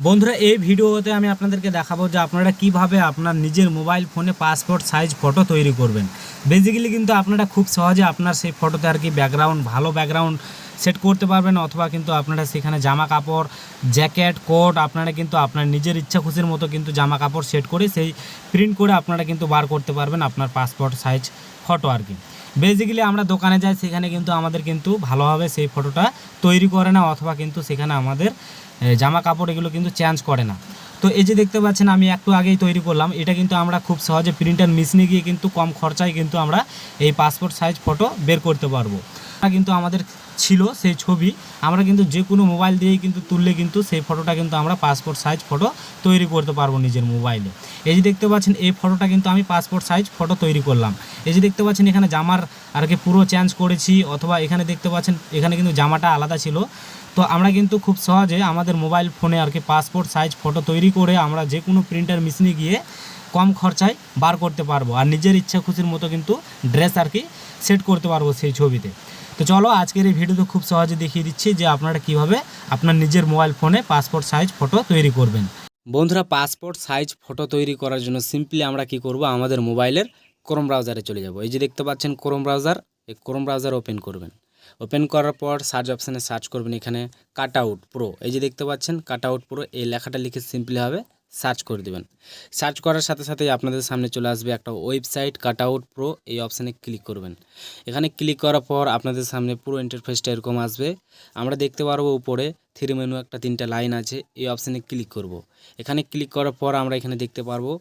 বন্ধুরা এই ভিডিওতে আমি আপনাদেরকে দেখাবো যে আপনারা কিভাবে আপনার নিজের মোবাইল ফোনে পাসপোর্ট সাইজ ফটো তৈরি করবেন। বেসিক্যালি কিন্তু আপনারা খুব সহজে আপনার সেই ফটোতে আর কি ব্যাকগ্রাউন্ড ভালো ব্যাকগ্রাউন্ড সেট করতে পারবেন, অথবা কিন্তু আপনারা সেখানে জামা কাপড় জ্যাকেট কোট আপনারা কিন্তু আপনার নিজের ইচ্ছা খুশির মতো কিন্তু জামা কাপড় সেট করে সেই প্রিন্ট করে আপনারা কিন্তু বার করতে পারবেন আপনার পাসপোর্ট সাইজ ফটো আর কি। বেসিক্যালি আমরা দোকানে যাই, সেখানে কিন্তু আমাদের কিন্তু ভালোভাবে সেই ফটোটা তৈরি করে না, অথবা কিন্তু সেখানে আমাদের জামা কাপড় এগুলো কিন্তু চেঞ্জ করে না। তো এই যে দেখতে পাচ্ছেন আমি একটু আগেই তৈরি করলাম, এটা কিন্তু আমরা খুব সহজে প্রিন্টার মেশিনে গিয়ে কিন্তু কম খরচায় কিন্তু আমরা এই পাসপোর্ট সাইজ ফটো বের করতে পারবো। কিন্তু আমাদের ছিল সেই ছবি আমরা কিন্তু যে কোনো মোবাইল দিয়েই কিন্তু তুললে কিন্তু সেই ফটোটা কিন্তু আমরা পাসপোর্ট সাইজ ফটো তৈরি করতে পারবো নিজের মোবাইলে। এই যে দেখতে পাচ্ছেন এই ফটোটা কিন্তু আমি পাসপোর্ট সাইজ ফটো তৈরি করলাম। এই যে দেখতে পাচ্ছেন এখানে জামার আর কি পুরো চেঞ্জ করেছি, অথবা এখানে দেখতে পাচ্ছেন এখানে কিন্তু জামাটা আলাদা ছিল। তো আমরা কিন্তু খুব সহজে আমাদের মোবাইল ফোনে আর কি পাসপোর্ট সাইজ ফটো তৈরি করে আমরা যে কোনো প্রিন্টার মেশিনে গিয়ে কম খরচায় বার করতে পারবো, আর নিজের ইচ্ছা খুশির মতো কিন্তু ড্রেস আর কি সেট করতে পারবো সেই ছবিতে। তো চলো আজকের এই ভিডিওতে খুব সহজে দেখিয়ে দিচ্ছি যে আপনারা কিভাবে আপনার নিজের মোবাইল ফোনে পাসপোর্ট সাইজ ফটো তৈরি করবেন। বন্ধুরা, পাসপোর্ট সাইজ ফটো তৈরি করার জন্য সিম্পলি আমরা কি করব, আমাদের মোবাইলের ক্রোম ব্রাউজারে চলে যাব। এই যে দেখতে পাচ্ছেন ক্রোম ব্রাউজার, এই ক্রোম ব্রাউজার ওপেন করবেন। ওপেন করার পর সার্চ অপশানে সার্চ করবেন এখানে কাট আউট প্রো। এই যে দেখতে পাচ্ছেন কাট আউট প্রো, এই লেখাটা লিখে সিম্পলি হবে সার্চ করে দেবেন। সার্চ করার সাথে সাথেই আপনাদের সামনে চলে আসবে একটা ওয়েবসাইট কাট আউট প্রো, এই অপশানে ক্লিক করবেন। এখানে ক্লিক করার পর আপনাদের সামনে পুরো ইন্টারফেসটা এরকম আসবে। আমরা দেখতে পারবো উপরে থ্রি মেনু একটা তিনটা লাইন আছে, এই অপশানে ক্লিক করব। এখানে ক্লিক করার পর আমরা এখানে দেখতে পারবো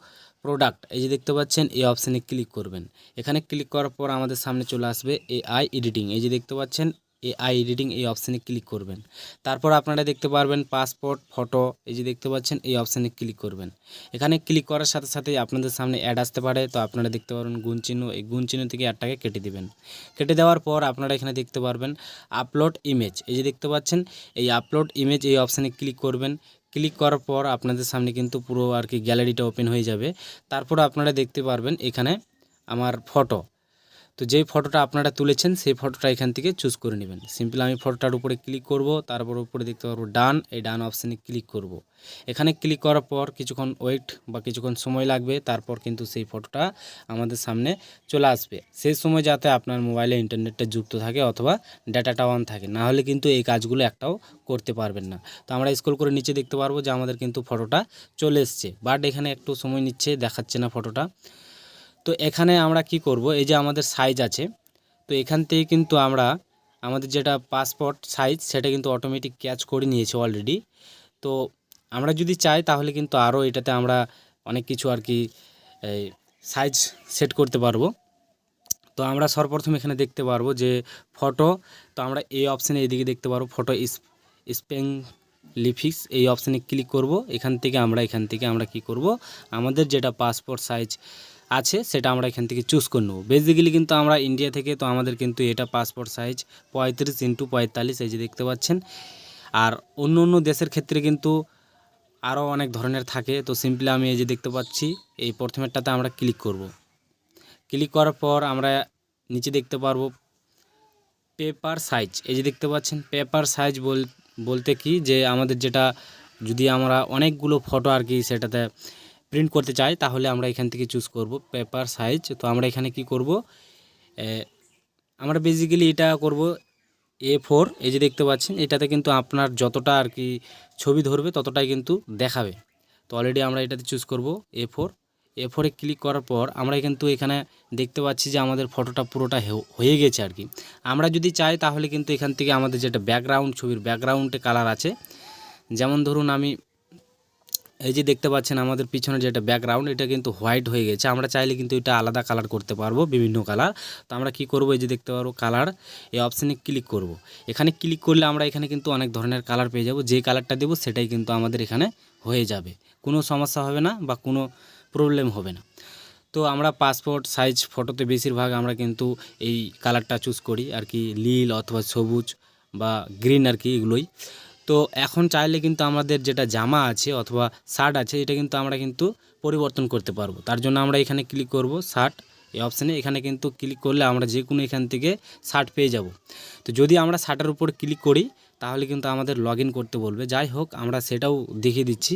প্রোডাক্ট, এই যে দেখতে পাচ্ছেন এই অপশানে ক্লিক করবেন। এখানে ক্লিক করার পর আমাদের সামনে চলে আসবে এআই এডিটিং, এই যে দেখতে পাচ্ছেন এআই এডিটিং, এই অপশানে ক্লিক করবেন। তারপর আপনারা দেখতে পারবেন পাসপোর্ট ফটো, এই যে দেখতে পাচ্ছেন এই অপশানে ক্লিক করবেন। এখানে ক্লিক করার সাথে সাথেই আপনাদের সামনে অ্যাড আসতে পারে, তো আপনারা দেখতে পারবেন গুণ চিহ্ন, এই গুণ চিহ্ন থেকে অ্যাডটাকে কেটে দিবেন। কেটে দেওয়ার পর আপনারা এখানে দেখতে পারবেন আপলোড ইমেজ, এই যে দেখতে পাচ্ছেন এই আপলোড ইমেজ, এই অপশানে ক্লিক করবেন। ক্লিক করার পর আপনাদের সামনে কিন্তু পুরো আর কি গ্যালারিটা ওপেন হয়ে যাবে। তারপর আপনারা দেখতে পারবেন এখানে আমার ফটো, তো যেই ফটোটা আপনারা তুলেছেন সেই ফটোটা এখান থেকে চুজ করে নেবেন। সিম্পল আমি ফটোটার উপরে ক্লিক করব, তারপর উপরে দেখতে পারবো ডান, এই ডান অপশানে ক্লিক করব। এখানে ক্লিক করার পর কিছুক্ষণ ওয়েট বা কিছুক্ষণ সময় লাগবে, তারপর কিন্তু সেই ফটোটা আমাদের সামনে চলে আসবে। সেই সময় যাতে আপনার মোবাইলে ইন্টারনেটটা যুক্ত থাকে অথবা ডাটাটা অন থাকে, না হলে কিন্তু এই কাজগুলো একটাও করতে পারবেন না। তো আমরা স্ক্রল করে নিচে দেখতে পারবো যে আমাদের কিন্তু ফটোটা চলে এসছে, বাট এখানে একটু সময় নিচ্ছে, দেখাচ্ছে না ফটোটা। তো এখানে আমরা কি করব, এই যে আমাদের সাইজ আছে, তো এখান থেকে কিন্তু আমরা আমাদের যেটা পাসপোর্ট সাইজ সেটা কিন্তু অটোমেটিক ক্যাচ করে নিয়েছে অলরেডি। তো আমরা যদি চাই তাহলে কিন্তু আরও এটাতে আমরা অনেক কিছু আর কি সাইজ সেট করতে পারবো। তো আমরা সর্বপ্রথম এখানে দেখতে পারবো যে ফটো, তো আমরা এই অপশানে এদিকে দেখতে পারবো ফটো স্পেসিফিক্স, এই অপশানে ক্লিক করব। এখান থেকে আমরা কি করব, আমাদের যেটা পাসপোর্ট সাইজ আছে সেটা আমরা এখান থেকে চুজ করে নেব। বেসিক্যালি কিন্তু আমরা ইন্ডিয়া থেকে, তো আমাদের কিন্তু এটা পাসপোর্ট সাইজ 35x45, এই যে দেখতে পাচ্ছেন। আর অন্য অন্য দেশের ক্ষেত্রে কিন্তু আরও অনেক ধরনের থাকে। তো সিম্পলি আমি এই যে দেখতে পাচ্ছি এই প্রথমেরটাতে আমরা ক্লিক করব। ক্লিক করার পর আমরা নিচে দেখতে পারবো পেপার সাইজ, এই যে দেখতে পাচ্ছেন পেপার সাইজ বলতে কি, যে আমাদের যেটা যদি আমরা অনেকগুলো ফটো আর কি সেটাতে প্রিন্ট করতে চাই তাহলে আমরা এখান থেকে চুজ করব পেপার সাইজ। তো আমরা এখানে কি করব, আমরা বেসিক্যালি এটা করব A4, এই যে দেখতে পাচ্ছেন এটাতে কিন্তু আপনার যতটা আর কি ছবি ধরবে ততটাই কিন্তু দেখাবে। তো অলরেডি আমরা এটাতে চুজ করব A4 ক্লিক করার পর আমরা কিন্তু এখানে দেখতে পাচ্ছি যে আমাদের ফটোটা পুরোটা হয়ে গেছে আর কি। আমরা যদি চাই তাহলে কিন্তু এখান থেকে আমাদের যেটা ব্যাকগ্রাউন্ড, ছবির ব্যাকগ্রাউন্ডে কালার আছে, যেমন ধরুন আমি এই যে দেখতে পাচ্ছেন আমাদের পিছনে যেটা ব্যাকগ্রাউন্ড এটা কিন্তু হোয়াইট হয়ে গেছে, আমরা চাইলে কিন্তু এটা আলাদা কালার করতে পারবো, বিভিন্ন কালার। তো আমরা কি করব, এই যে দেখতে পারবো কালার, এই অপশানে ক্লিক করব। এখানে ক্লিক করলে আমরা এখানে কিন্তু অনেক ধরনের কালার পেয়ে যাব, যে কালারটা দেবো সেটাই কিন্তু আমাদের এখানে হয়ে যাবে, কোনো সমস্যা হবে না বা কোনো প্রবলেম হবে না। তো আমরা পাসপোর্ট সাইজ ফটোতে বেশিরভাগ আমরা কিন্তু এই কালারটা চুজ করি আর কি, নীল অথবা সবুজ বা গ্রিন আর কি, এগুলোই। তো এখন চাইলে কিন্তু আমাদের যেটা জামা আছে অথবা শার্ট আছে এটা কিন্তু আমরা কিন্তু পরিবর্তন করতে পারবো। তার জন্য আমরা এখানে ক্লিক করব শার্ট, এই অপশানে এখানে কিন্তু ক্লিক করলে আমরা যে কোনো এখান থেকে শার্ট পেয়ে যাব। তো যদি আমরা শার্টের উপর ক্লিক করি তাহলে কিন্তু আমাদের লগ ইন করতে বলবে। যাই হোক, আমরা সেটাও দেখিয়ে দিচ্ছি।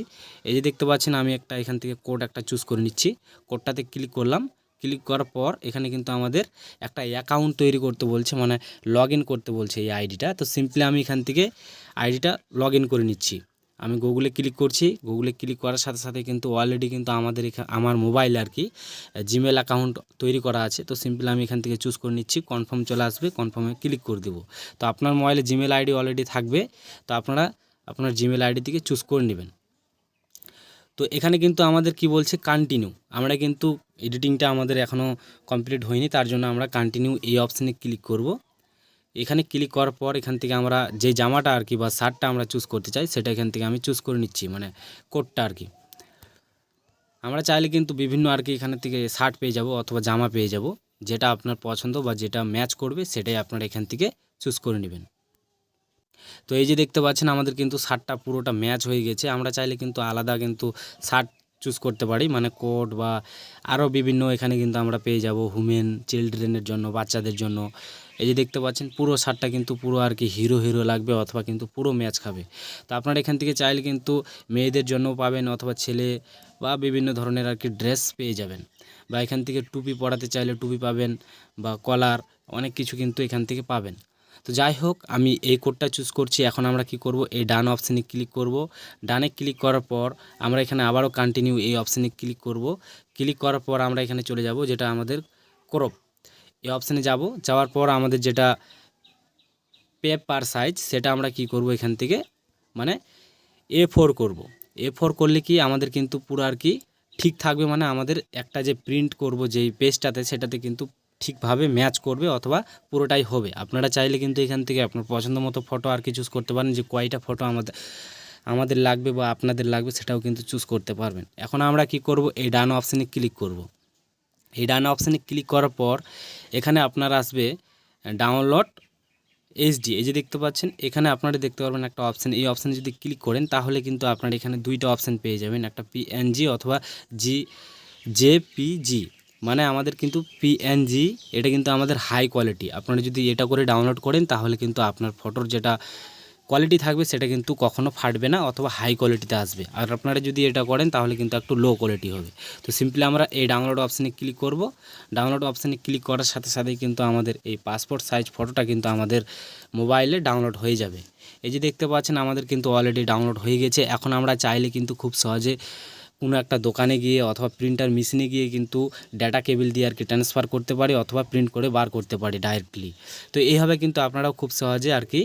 এই যে দেখতে পাচ্ছেন, আমি একটা এখান থেকে কোড একটা চুজ করে নিচ্ছি। কোডটাতে ক্লিক করলাম। ক্লিক করার পর এখানে কিন্তু আমাদের একটা অ্যাকাউন্ট তৈরি করতে বলছে, মানে লগ ইন করতে বলছে এই আইডিটা। তো সিম্পলি আমি এখান থেকে আইডিটা লগ ইন করে নিচ্ছি। আমি গুগলে ক্লিক করছি। গুগলে ক্লিক করার সাথে সাথে কিন্তু অলরেডি কিন্তু আমাদের আমার মোবাইলে আর কি জিমেল অ্যাকাউন্ট তৈরি করা আছে। তো সিম্পলি আমি এখান থেকে চুজ করে নিচ্ছি, কনফার্ম চলে আসবে, কনফার্মে ক্লিক করে দেবো। তো আপনার মোবাইলে জিমেল আইডি অলরেডি থাকবে, তো আপনারা আপনার জিমেল আইডি থেকে চুজ করে নেবেন। তো এখানে কিন্তু আমাদের কি বলছে, কন্টিনিউ। আমরা কিন্তু এডিটিংটা আমাদের এখনও কমপ্লিট হয়নি, তার জন্য আমরা কন্টিনিউ এই অপশানে ক্লিক করব। এখানে ক্লিক করার পর এখান থেকে আমরা যে জামাটা আর কি বা শার্টটা আমরা চুজ করতে চাই সেটা এখান থেকে আমি চুজ করে নিচ্ছি, মানে কোডটা আর কি। আমরা চাইলে কিন্তু বিভিন্ন আর কি এখান থেকে শার্ট পেয়ে যাব অথবা জামা পেয়ে যাব, যেটা আপনার পছন্দ বা যেটা ম্যাচ করবে সেটাই আপনারা এখান থেকে চুজ করে নেবেন। তো এই যে দেখতে পাচ্ছেন, আমাদের কিন্তু শার্টটা পুরোটা ম্যাচ হয়ে গেছে। আমরা চাইলে কিন্তু আলাদা কিন্তু শার্ট চুজ করতে পারি, মানে কোট বা আরও বিভিন্ন এখানে কিন্তু আমরা পেয়ে যাব হুমেন, চিলড্রেনের জন্য, বাচ্চাদের জন্য। এই যে দেখতে পাচ্ছেন, পুরো শার্টটা কিন্তু পুরো আর কি হিরো হিরো লাগবে অথবা কিন্তু পুরো ম্যাচ খাবে। তো আপনারা এখান থেকে চাইলে কিন্তু মেয়েদের জন্যও পাবেন অথবা ছেলে বা বিভিন্ন ধরনের আর কি ড্রেস পেয়ে যাবেন। বা এখান থেকে টুপি পরাতে চাইলে টুপি পাবেন বা কলার, অনেক কিছু কিন্তু এখান থেকে পাবেন। তো যাই হোক, আমি এই কোডটা চুজ করছি। এখন আমরা কি করব, এই ডান অপশানে ক্লিক করব। ডানে ক্লিক করার পর আমরা এখানে আবারও কন্টিনিউ এই অপশানে ক্লিক করব। ক্লিক করার পর আমরা এখানে চলে যাব, যেটা আমাদের ক্রপ, এই অপশানে যাব। যাওয়ার পর আমাদের যেটা পেপার সাইজ, সেটা আমরা কি করব, এখান থেকে মানে A4 করব। A4 করলে কি আমাদের কিন্তু পুরো আর কি ঠিক থাকবে, মানে আমাদের একটা যে প্রিন্ট করব যেই পেজটাতে, সেটাতে কিন্তু ঠিকভাবে ম্যাচ করবে অথবা পুরোটাই হবে। আপনারা চাইলে কিন্তু এখান থেকে আপনার পছন্দ মতো ফটো আর কি চুজ করতে পারেন, যে কয়টা ফটো আমাদের লাগবে বা আপনাদের লাগবে সেটাও কিন্তু চুজ করতে পারবেন। এখন আমরা কি করব, এই ডান অপশানে ক্লিক করব। এই ডান অপশানে ক্লিক করার পর এখানে আপনার আসবে ডাউনলোড এইচডি। এই যে দেখতে পাচ্ছেন, এখানে আপনারা দেখতে পারবেন একটা অপশান। এই অপশানে যদি ক্লিক করেন তাহলে কিন্তু আপনারা এখানে দুইটা অপশান পেয়ে যাবেন, একটা পিএনজি অথবা জেপিজি। মানে আমাদের কিন্তু পিএনজি, এটা কিন্তু আমাদের হাই কোয়ালিটি। আপনারা যদি এটা করে ডাউনলোড করেন তাহলে কিন্তু আপনার ফটোর যেটা কোয়ালিটি থাকবে সেটা কিন্তু কখনো ফাটবে না অথবা হাই কোয়ালিটিতে আসবে। আর আপনারা যদি এটা করেন তাহলে কিন্তু একটু লো কোয়ালিটি হবে। তো সিম্পলি আমরা এই ডাউনলোড অপশানে ক্লিক করব। ডাউনলোড অপশানে ক্লিক করার সাথে সাথেই কিন্তু আমাদের এই পাসপোর্ট সাইজ ফটোটা কিন্তু আমাদের মোবাইলে ডাউনলোড হয়ে যাবে। এই যে দেখতে পাচ্ছেন, আমাদের কিন্তু অলরেডি ডাউনলোড হয়ে গেছে। এখন আমরা চাইলে কিন্তু খুব সহজে কোনো একটা দোকানে গিয়ে অথবা প্রিন্টার মেশিনে গিয়ে কিন্তু ডাটা কেবল দিয়ে আর কি ট্রান্সফার করতে পারি অথবা প্রিন্ট করে বার করতে পারি ডাইরেক্টলি। তো এইভাবে কিন্তু আপনারাও খুব সহজে আর কি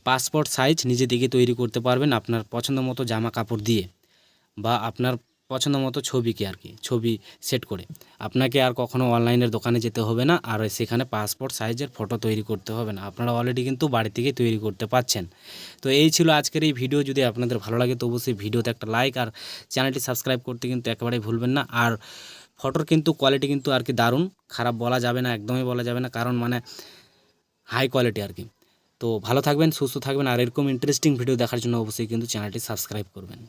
পাসপোর্ট সাইজ নিজে থেকে তৈরি করতে পারবেন আপনার পছন্দ মতো জামা কাপড় দিয়ে বা আপনার পছন্দ মতো ছবিকে আর কি ছবি সেট করে। আপনাকে আর কখনো অনলাইনের দোকানে যেতে হবে না, আর সেখানে পাসপোর্ট সাইজের ফটো তৈরি করতে হবে না। আপনারা অলরেডি কিন্তু বাড়ি থেকে তৈরি করতে পারছেন। তো এই ছিল আজকের এই ভিডিও। যদি আপনাদের ভালো লাগে তো অবশ্যই ভিডিওতে একটা লাইক আর চ্যানেলটি সাবস্ক্রাইব করতে কিন্তু একেবারেই ভুলবেন না। আর ফটোর কিন্তু কোয়ালিটি কিন্তু আর কি দারুণ, খারাপ বলা যাবে না, একদমই বলা যাবে না, কারণ মানে হাই কোয়ালিটি আর কি। তো ভালো থাকবেন, সুস্থ থাকবেন, আর এরকম ইন্টারেস্টিং ভিডিও দেখার জন্য অবশ্যই কিন্তু চ্যানেলটি সাবস্ক্রাইব করবেন।